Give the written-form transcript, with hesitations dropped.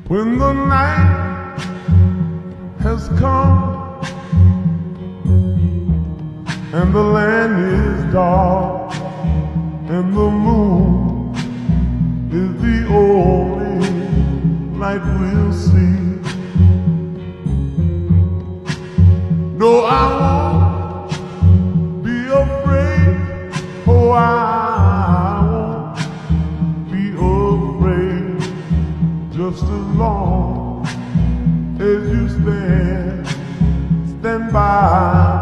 When the night has come and the land is dark and the moon is the only light we'll see. No, I won't be afraid. Oh, I won't be afraid, just as long as you stand by.